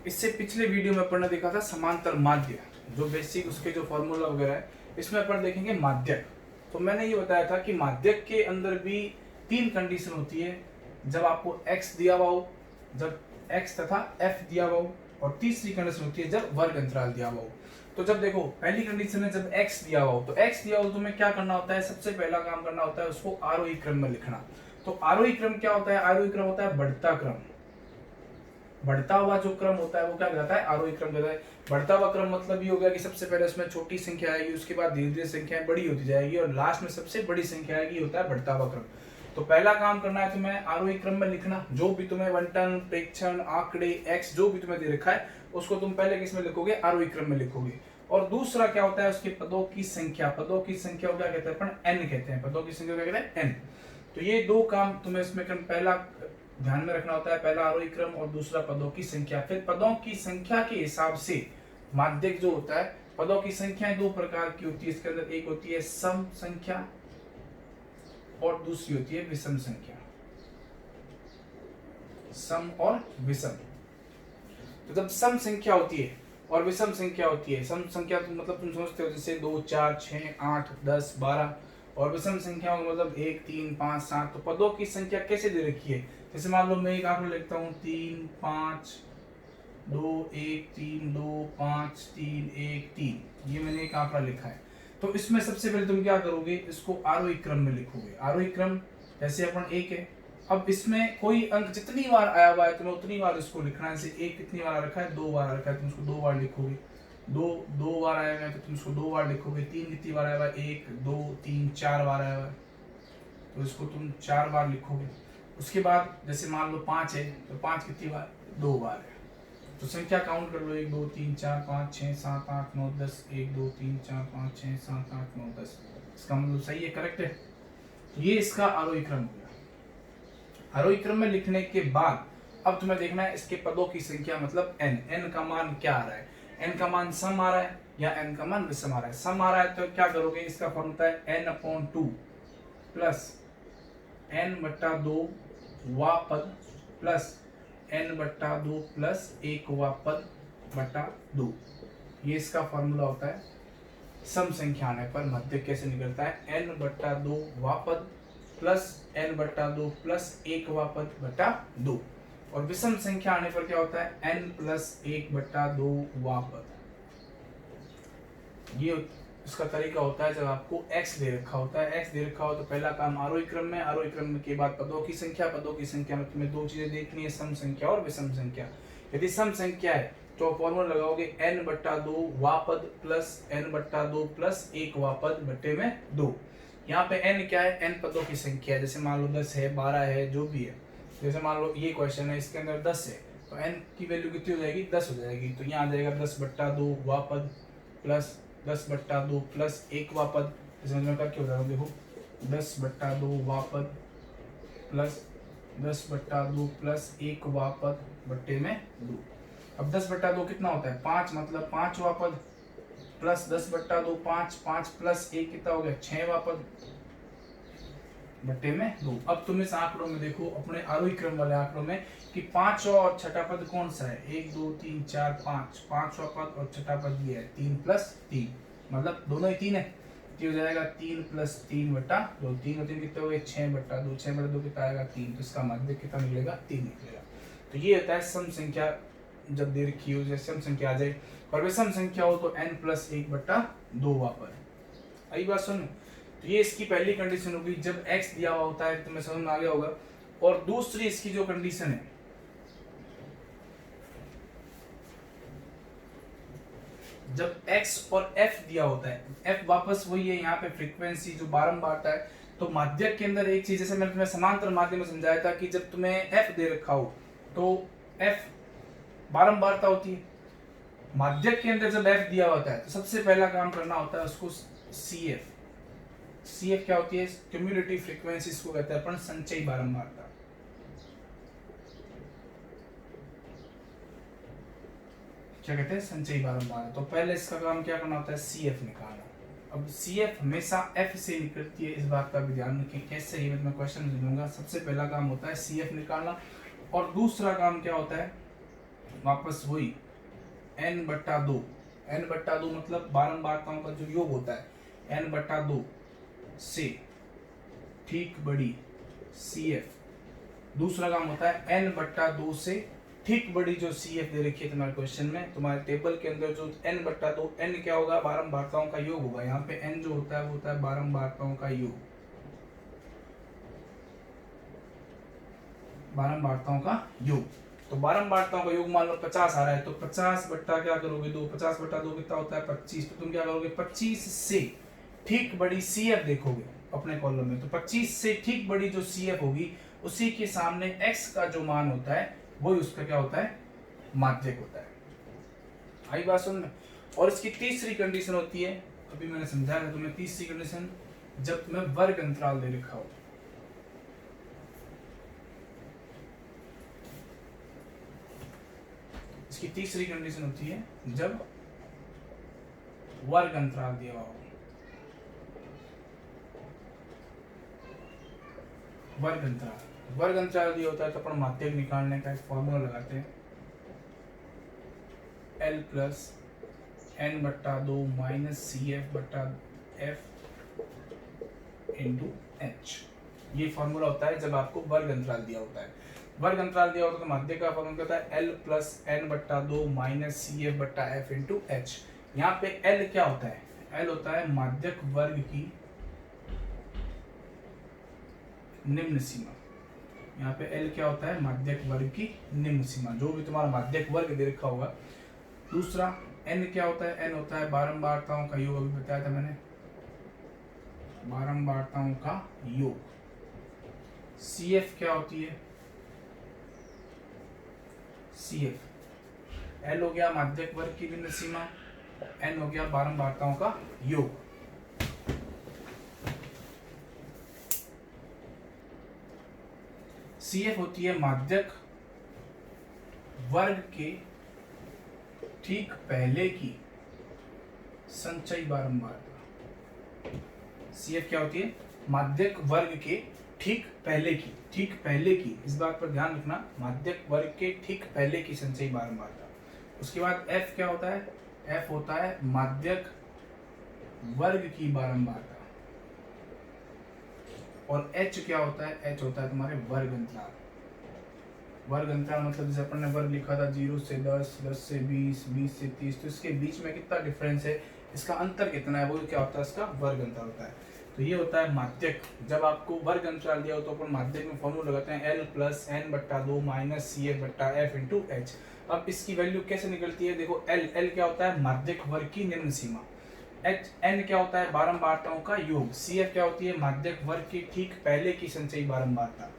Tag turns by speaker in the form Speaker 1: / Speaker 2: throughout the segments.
Speaker 1: इससे पिछले वीडियो में अपन ने देखा था समांतर माध्य, जो बेसिक उसके जो फॉर्मूला वगैरह है, इसमें अपन देखेंगे माध्यक। तो मैंने ये बताया था कि माध्यक के अंदर भी तीन कंडीशन होती है, जब आपको x दिया हुआ हो, जब x तथा f दिया हुआ हो, और तीसरी कंडीशन होती है जब वर्ग अंतराल दिया हुआ हो। तो जब देखो पहली कंडीशन है जब x दिया हुआ हो, तो x दिया हो तो तुम्हें क्या करना होता है, सबसे पहला काम करना होता है उसको आरोही क्रम में लिखना। तो आरोही क्रम क्या होता है, आरोही क्रम होता है बढ़ता क्रम। बढ़ता हुआ जो क्रम होता है वो क्या कहलाता है, आरोही क्रम कहलाता है। बढ़ता हुआ क्रम मतलब ये हो गया कि सबसे पहले उसमें छोटी संख्या आएगी, उसके बाद धीरे धीरे संख्याएं बड़ी होती जाएगी और लास्ट में सबसे बड़ी संख्या आएगी, होता है बढ़ता हुआ क्रम। तो पहला काम करना है तुम्हें आरोही क्रम में लिखना, जो भी तुम्हें वंटन, प्रेक्षण, आंकड़े, एक्स जो भी तुम्हें दे रखा है उसको तुम पहले किस में लिखोगे, आरोही क्रम में लिखोगे। और दूसरा क्या होता है, उसके पदों की संख्या। पदों की संख्या को क्या कहते हैं अपन, एन कहते हैं। पदों की संख्या क्या कहते हैं, एन। तो ये दो काम तुम्हें इसमें पहला ध्यान में रखना होता है, पहला आरोही क्रम और दूसरा पदों की संख्या। फिर पदों की संख्या के हिसाब से माध्यक जो होता है, पदों की संख्या दो प्रकार की होती है इसके अंदर, एक होती है सम संख्या और दूसरी होती है विषम संख्या। सम और विषम। तो जब सम संख्या होती है और विषम संख्या होती है, सम संख्या तो मतलब तुम समझते हो जैसे 2, 4, 6, 8, 10, 12, और विषम संख्या मतलब 1, 3, 5, 7। तो पदों की संख्या कैसे दे रखी है, जैसे मान लो मैं एक आंकड़ा लिखता हूँ 3, 5, 2, 1, 3, 2, 5, 3, 1, 3। ये मैंने एक आंकड़ा लिखा है। तो इसमें सबसे पहले तुम क्या करोगे, इसको आरोही क्रम में लिखोगे। आरोही क्रम जैसे अपन एक है, अब इसमें कोई अंक जितनी बार आया हुआ है तुम्हें उतनी बार इसको लिखना है। जैसे एक कितनी बार रखा है, 2 बार रखा है, तुम उसको 2 बार लिखोगे। दो बार आया हुआ है तो तुम उसको 2 बार लिखोगे। 3 कितनी बार आया हुआ है, 1, 2, 3, 4 बार आया हुआ है तो इसको तुम 4 बार लिखोगे। उसके बाद जैसे मान लो 5 है तो 5 कितनी बार, 2 बार है। तो संख्या काउंट कर लो, 1, 2, 3, 4, 5, 6, 7, 8, 9, 10। 1, 2, 3, 4, 5, 6, 7, 8, 9, 10। इसका मतलब सही है, करेक्ट है। तो ये इसका आरोही क्रम हो गया। आरोही क्रम में लिखने के बाद अब तुम्हें देखना है इसके पदों की संख्या मतलब एन। एन का मान क्या आ रहा है, एन का मान सम आ रहा है या एन का मान विषम आ रहा है। सम आ रहा है तो क्या करोगे, इसका फॉर्मूला है n/2 प्लस n/2 वा पद प्लस n/2 प्लस 1 वा पद बटा 2। ये इसका फॉर्मूला होता है। सम संख्या आने पर मध्य कैसे निकलता है, n/2 वा पद प्लस n/2 प्लस 1 वा पद बटा 2। और विषम संख्या आने पर क्या होता है, n प्लस 1/2 वा पद। ये इसका तरीका होता है जब आपको x दे रखा होता है। x दे रखा हो तो पहला काम आरोही क्रम में, आरोही क्रम के बाद पदों की संख्या। पदों की संख्या में तुम्हें दो चीजें देखनी है, सम संख्या और विषम संख्या। यदि सम संख्या है तो फॉर्मूला लगाओगे n/2 वा पद प्लस n/2 प्लस 1 वा पद बटे में 2। यहाँ पे n क्या है, n पदों की संख्या है। जैसे मान लो 10 है, 12 है, जो भी है। जैसे मान लो ये क्वेश्चन है, इसके अंदर 10 है तो n की वैल्यू कितनी हो जाएगी, 10 हो जाएगी। तो यहाँ आ जाएगा 10/2 वा पद प्लस 10/2 प्लस 1 वा पद। समझ में करके हो जाएगा, देखो 10/2 वा पद प्लस 10/2 प्लस 1 वा पद बट्टे में 2। अब 10/2 कितना होता है, 5, मतलब 5 वा पद प्लस 10/2 5, 5 प्लस 1 कितना हो गया, 6 वा पद बट्टे में 2। अब तुम इस आंकड़ों में देखो, अपने आरोही क्रम वाले आंकड़ों में, कि 5 और छठा पद कौन सा है, 1, 2, 3, 4, 5। 5वां पद और छठा पद ये है 3 + 3, मतलब दोनों ही 3 है। तो हो जाएगा 3 + 3/2। 3 और 3 कितने हो गए, 6/2। 6/2 कितना आएगा, 3। तो इसका माध्य कितना निकलेगा, 3 निकलेगा। तो ये होता है सम संख्या जब दे रखी हो, जैसे सम संख्या आ जाए। और विषम संख्या हो तो n + 1/2 वा पद। आई बात सुन। तो ये इसकी पहली कंडीशन होगी जब x दिया हुआ होता है, तुम्हें समझ में आ गया होगा। और दूसरी इसकी जो कंडीशन है, जब x और f दिया होता है। f वापस वही है, यहाँ पे फ्रीक्वेंसी जो बारंबारता है। तो माध्यक के अंदर एक चीज, जैसे मैंने तुम्हें समांतर माध्यम में समझाया था कि जब तुम्हें f दे रखा हो तो f बारंबारता होती है। माध्यक के अंदर जब f दिया होता है तो सबसे पहला काम करना होता है उसको CF। CF क्या होती है, क्यूम्युलेटिव फ्रीक्वेंसी इसको कहते हैं अपन, संचयी बारंबारता। क्या कहते हैं, संचयी बारंबारता। तो पहले इसका काम क्या करना होता है, CF निकालना। अब CF हमेशा F से निकलती है, इस बात का भी ध्यान रखें। कैसे, ये मैं क्वेश्चन में दूंगा। सबसे पहला काम होता है CF निकालना। और दूसरा काम क्या होता है, वापस वही n/2। n/2 मतलब बारंबारताओं का जो योग होता है n/2 से ठीक बड़ी CF। दूसरा काम होता है n/2 से ठीक बड़ी जो CF दे रखी है तुम्हारे क्वेश्चन में, तुम्हारे टेबल के अंदर जो n/2, n क्या होगा, बारंबारताओं का योग होगा। यहाँ पे n जो होता है वो होता है बारंबारताओं का योग, बारंबारताओं का योग। तो बारंबारताओं का योग मान लो 50 आ रहा है, तो 50 बट्टा क्या करोगे 2, 50/2 कितना होता है 25। तो तुम क्या करोगे 25 से ठीक बड़ी CF देखोगे अपने कॉलम में। तो 25 से ठीक बड़ी जो CF होगी उसी के सामने x का जो मान होता है वही उसका क्या होता है, माध्यक होता है। आई बात सुन में। और इसकी तीसरी कंडीशन होती है, अभी मैंने समझाया था तुम्हें, तीसरी कंडीशन जब तुम्हें वर्ग अंतराल दे रखा हो। इसकी तीसरी कंडीशन होती है जब वर्ग अंतराल दिया हो। वर्ग अंतराल दिया होता है तो अपन माध्यक निकालने का एक फॉर्मूला लगाते हैं, L plus n/2 minus CF/F into H। ये फॉर्मूला होता है जब आपको वर्ग अंतराल दिया होता है। वर्ग अंतराल दिया होता है तो माध्यक का फॉर्मूला होता है L plus n/2 minus CF/F into H। यहाँ पे L क्या होता है, L होता है माध्यक वर्ग की निम्न सीमा। यहाँ पे L क्या होता है, माध्यक वर्ग की निम्न सीमा, जो भी तुम्हारा माध्यक वर्ग दे रखा होगा। दूसरा N क्या होता है, N होता है बारंबारताओं का योग, अभी बताया था मैंने, बारंबारताओं का योग। CF क्या होती है, CF L हो गया माध्यक वर्ग की निम्न सीमा, N हो गया बारंबारताओं का योग। CF होती है माध्यक वर्ग के ठीक पहले की संचयी बारंबारता। CF क्या होती है, माध्यक वर्ग के ठीक पहले की, इस बात पर ध्यान रखना, माध्यक वर्ग के ठीक पहले की संचयी बारंबारता। उसके बाद F क्या होता है, F होता है माध्यक वर्ग की बारंबारता। और H क्या होता है, H होता है तुम्हारे वर्ग अंतराल। वर्ग अंतराल मतलब जैसे अपन ने वर्ग लिखा था 0 से 10, 10 से 20, 20 से 30, तो इसके बीच में कितना डिफरेंस है, इसका अंतर कितना है, वो क्या होता है, इसका वर्ग अंतराल होता है। तो ये होता है माध्यक। जब आपको वर्ग अंतराल दिया हो तो अपन माध्यक में फॉर्मूला लगाते हैं L plus n/2 minus CF/F into H। अब इसकी वैल्यू कैसे निकलती है, देखो L क्या होता है, माध्यक वर्ग की निम्न सीमा, N क्या होता है, बारंबारताओं का योग, CF क्या होती है, माध्यक वर्ग की ठीक पहले की संचयी बारंबारता,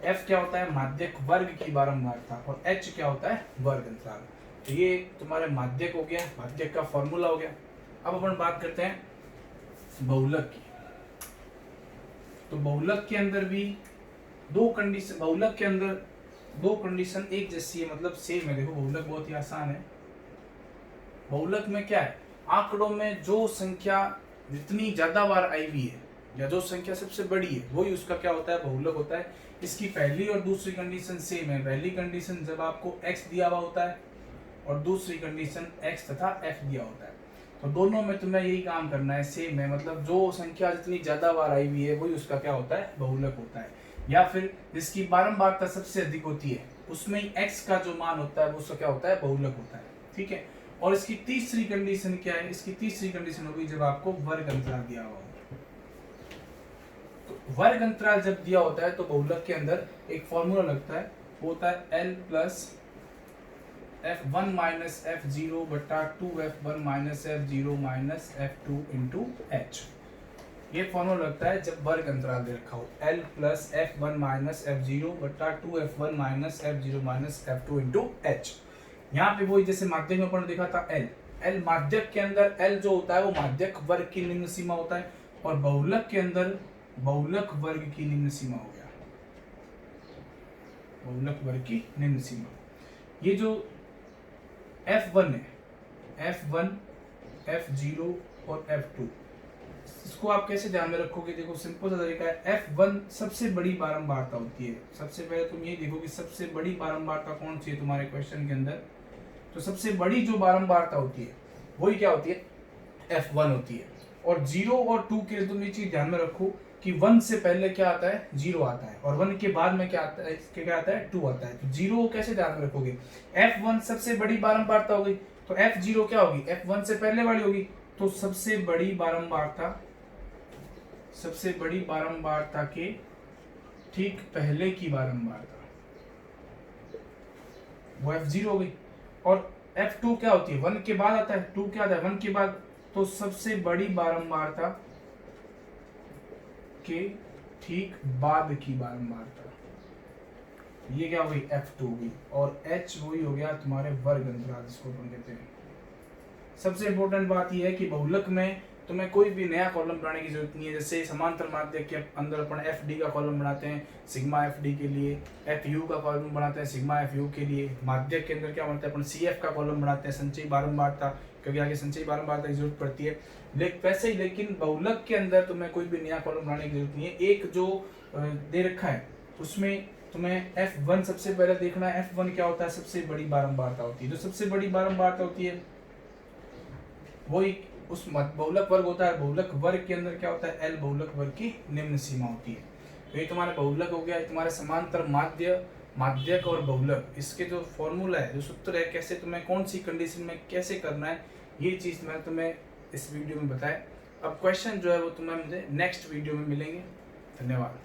Speaker 1: F क्या होता है, माध्यक वर्ग की बारंबारता, और H क्या होता है, वर्ग अंतराल। तो ये तुम्हारे माध्यक हो गया, माध्यक का फॉर्मूला हो गया। अब अपन बात करते हैं बहुलक की। तो बहुलक के अंदर भी दो कंडीशन एक जैसी है, मतलब सेम है। देखो बहुलक बहुत ही आसान है। बहुलक में क्या है, आंकड़ों में जो संख्या जितनी ज्यादा बार आई हुई है या जो संख्या सबसे बड़ी है वही उसका क्या होता है, बहुलक होता है। इसकी पहली और दूसरी कंडीशन सेम है। पहली कंडीशन जब आपको x दिया हुआ होता है और दूसरी कंडीशन x तथा f दिया होता है, तो दोनों में तुम्हें यही काम करना है, सेम है। मतलब जो संख्या जितनी ज्यादा बार आई हुई है वही उसका क्या होता है, बहुलक होता है। या फिर जिसकी बारंबारता सबसे अधिक होती है उसमें ही x का जो मान होता है वो उसका क्या होता है, बहुलक होता है। ठीक है। और इसकी तीसरी कंडीशन क्या है, इसकी तीसरी कंडीशन होगी जब आपको वर्ग अंतराल दिया हुआ हो। तो वर्ग अंतराल जब दिया होता है तो बहुलक के अंदर एक फॉर्मूला लगता है, वो होता है L plus F1 minus F0/2F1 minus F0 minus F2 into H। ये फॉर्मूला लगता है जब वर्ग अंतराल दे रखा हो, L plus F1 minus F0/2F1 minus F0 minus F2 into H। यहाँ पे वही जैसे माध्यक में अपन देखा था L माध्यक के अंदर L जो होता है वो माध्यक वर्ग की निम्न सीमा होता है, और बहुलक के अंदर बहुलक वर्ग की निम्न सीमा हो गया, बहुलक वर्ग की निम्न सीमा। ये जो F1 है, F1, F0 और F2, इसको आप कैसे ध्यान में रखोगे, देखो सिंपल सा तरीका है। F1 सबसे बड़ी बारंबारता होती है। सबसे पहले तुम ये देखो कि सबसे बड़ी बारंबारता कौन सी है तुम्हारे क्वेश्चन के अंदर, तो सबसे बड़ी जो बारंबारता होती है वही क्या होती है, F1 होती है। और 0 और 2 के तुम ये चीज ध्यान में रखो कि 1 से पहले क्या आता है, 0 आता है, और 1 के बाद में क्या आता है, इसके क्या आता है, 2 आता है। तो 0 कैसे ध्यान में रखोगे, F1 सबसे बड़ी बारंबारता हो गई, तो F0 क्या होगी, F1 से पहले वाली होगी। तो सबसे बड़ी बारंबारता के ठीक पहले की बारंबारता वो F0 हो गई। और F2 क्या होती है, 1 के बाद आता है, 2 क्या आता है, 1 के बाद। तो सबसे बड़ी बारंबारता के ठीक बाद की बारंबारता, ये क्या हो गई, F2 हो गई। और H वही हो गया तुम्हारे वर्ग अंतराल, जिसको अपन कहते हैं। सबसे इंपॉर्टेंट बात यह है कि बहुलक में तुम्हें कोई भी नया कॉलम बनाने की जरूरत नहीं है। जैसे समांतर माध्य के अंदर अपन FD का कॉलम बनाते हैं सिग्मा FD के लिए, FU का कॉलम बनाते हैं सिग्मा FU के लिए। माध्य के अंदर क्या बनता है, अपन CF का कॉलम बनाते हैं संचयी बारंबारता, क्योंकि आगे संचयी बारंबारता की जरूरत पड़ती है। वैसे ही लेकिन बहुलक के अंदर तुम्हें कोई भी नया कॉलम बनाने की जरूरत नहीं है। एक जो दे रखा है उसमें तुम्हें F1 सबसे पहले देखना है। F1 क्या होता है, सबसे बड़ी बारंबारता होती है। जो सबसे बड़ी बारंबारता होती है वही उस बहुलक वर्ग होता है। बहुलक वर्ग के अंदर क्या होता है, L बहुलक वर्ग की निम्न सीमा होती है। तो ये तुम्हारा बहुलक हो गया, तुम्हारे समांतर माध्य, माध्यक और बहुलक, इसके जो फॉर्मूला है, जो सूत्र है, कैसे तुम्हें कौन सी कंडीशन में कैसे करना है, ये चीज मैंने तुम्हें इस वीडियो में बताया। अब क्वेश्चन जो है वो तुम्हें मुझे नेक्स्ट वीडियो में मिलेंगे। धन्यवाद।